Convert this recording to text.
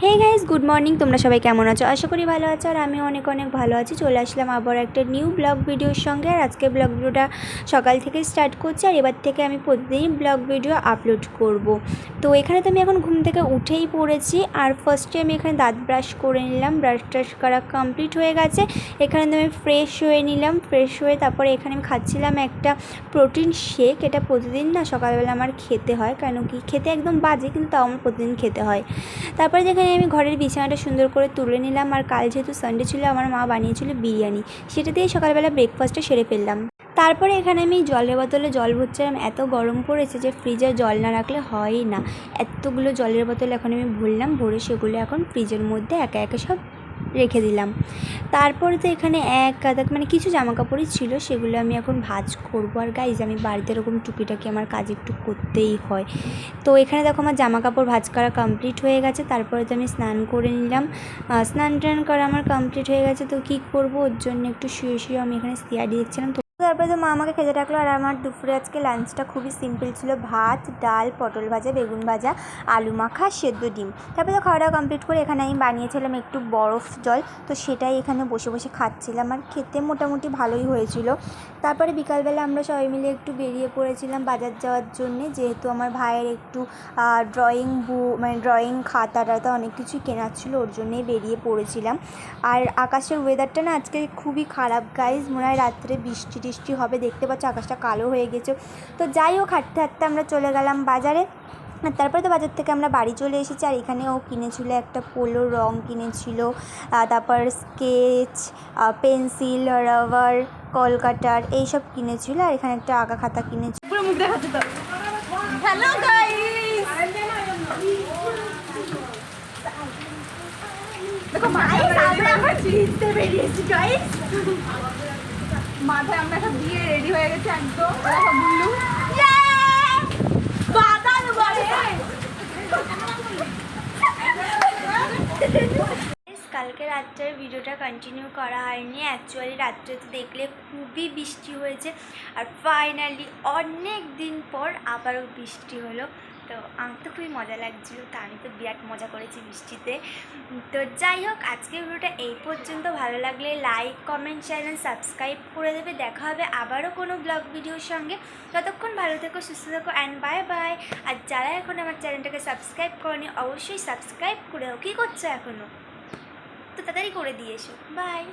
Hey guys, good morning. তোমরা সবাই কেমন আছো? আশা করি ভালো আছো, আর আমি অনেক অনেক ভালো আছি। চলে আসলাম আবার একটা নিউ ব্লগ ভিডিওর সঙ্গে। আর আজকে ব্লগ ভিডিওটা সকাল থেকে স্টার্ট করছি, আর এবার থেকে আমি প্রতিদিনই ব্লগ ভিডিও আপলোড করব। তো এখানে তো আমি এখন ঘুম থেকে উঠেই পড়েছি, আর ফার্স্টে আমি এখানে দাঁত ব্রাশ করে নিলাম। ব্রাশ ট্রাশ করা কমপ্লিট হয়ে গেছে। এখানে তো আমি ফ্রেশ হয়ে নিলাম। ফ্রেশ হয়ে তারপরে এখানে আমি খাচ্ছিলাম একটা প্রোটিন শেক। এটা প্রতিদিন না সকালবেলা আমার খেতে হয়, কেন কি খেতে একদম বাজে, কিন্তু তাও আমার প্রতিদিন খেতে হয়। তারপরে যেখানে আমি ঘরের বিছানাটা সুন্দর করে তুলে নিলাম, আর কাল যেহেতু সানডে ছিল, আমার মা বানিয়েছিল বিরিয়ানি, সেটা দিয়েই সকালবেলা ব্রেকফাস্টটা সেরে ফেললাম। তারপরে এখানে আমি জলের বোতলে জল ভরছিলাম। এত গরম পড়েছে যে ফ্রিজে জল না রাখলে হয়ই না। এতগুলো জলের বোতল এখন আমি ভরলাম, ভরে সেগুলো এখন ফ্রিজের মধ্যে একে একে সব রেখে দিলাম। তারপরে তো এখানে এক গাদা কিছু জামাকাপড়ই ছিল, সেগুলো আমি এখন ভাঁজ করবো। আর গাইজ, আমি বাড়িতে এরকম টুকিটাকি আমার কাজ একটু করতেই হয়। তো এখানে দেখো আমার জামাকাপড় ভাঁজ করা কমপ্লিট হয়ে গেছে। তারপরে তো আমি স্নান করে নিলাম। স্নান টান করা আমার কমপ্লিট হয়ে গেছে। তো কী করবো, ওর জন্য একটু শুয়ে শুয়ে আমি এখানে সিআরডি দেখছিলাম। তারপরে তো মা আমাকে খেতে ডাকলো। আর আমার দুপুরে আজকে লাঞ্চটা খুবই সিম্পল ছিল, ভাত, ডাল, পটল ভাজা, বেগুন ভাজা, আলু মাখা, সেদ্ধ ডিম। তারপরে তো খাওয়া দাওয়া কমপ্লিট করে এখানে আমি বানিয়েছিলাম একটু বরফ জল, তো সেটাই এখানে বসে বসে খাচ্ছিলাম। আর খেতে মোটামুটি ভালোই হয়েছিল। তারপরে বিকালবেলা আমরা সবাই মিলে একটু বেরিয়ে পড়েছিলাম বাজার যাওয়ার জন্যে, যেহেতু আমার ভাইয়ের একটু ড্রয়িং ড্রয়িং খাতা টাতা অনেক কিছুই কেনার ছিল, ওর জন্যেই বেরিয়ে পড়েছিলাম। আর আকাশের ওয়েদারটা না আজকে খুবই খারাপ গাইজ, মনে হয় রাত্রে বৃষ্টি টিষ্টি হবে। দেখতে পাচ্ছ আকাশটা কালো হয়ে গেছে। তো যাই হোক, হাঁটতে হাঁটতে আমরা চলে গেলাম বাজারে। আর তারপরে তো বাজার থেকে আমরা বাড়ি চলে এসেছি। আর এখানে ও কিনেছিল একটা পোলো রং কিনেছিল, তারপর স্কেচ, পেন্সিল, রাবার, কলকাটার এইসব কিনেছিল। আর এখানে একটা আঁকা খাতা কিনেছিল। পুরো মুখ দেখাচ্ছে তো। হ্যালো গাইস, দেখো আমরা এখন চিজতে বেরিয়েছি গাইস। মাথায় আমরা সব দিয়ে রেডি হয়ে গেছে একদম। দেখো বুল্লু বাদাল বলে। কালকে রাত্রের ভিডিওটা কন্টিনিউ করা হয়নি। অ্যাকচুয়ালি রাত্রে তো দেখলে খুবই বৃষ্টি হয়েছে, আর ফাইনালি অনেক দিন পর আবারও বৃষ্টি হলো। তো আমার তো খুবই মজা লাগছিলো। তো আমি তো বিরাট মজা করেছি বৃষ্টিতে। তো যাই হোক, আজকের ভিডিওটা এই পর্যন্ত। ভালো লাগলে লাইক, কমেন্ট, চ্যানেল সাবস্ক্রাইব করে দেবে। দেখা হবে আবারও কোনো ব্লগ ভিডিওর সঙ্গে। ততক্ষণ ভালো থেকো, সুস্থ থেকো, অ্যান্ড বাই বাই। আর যারা এখন আমার চ্যানেলটাকে সাবস্ক্রাইব করেনি, অবশ্যই সাবস্ক্রাইব করে দাও। কী করছো এখনও? তো তাড়াতাড়ি করে দিয়ে এসো। বাই।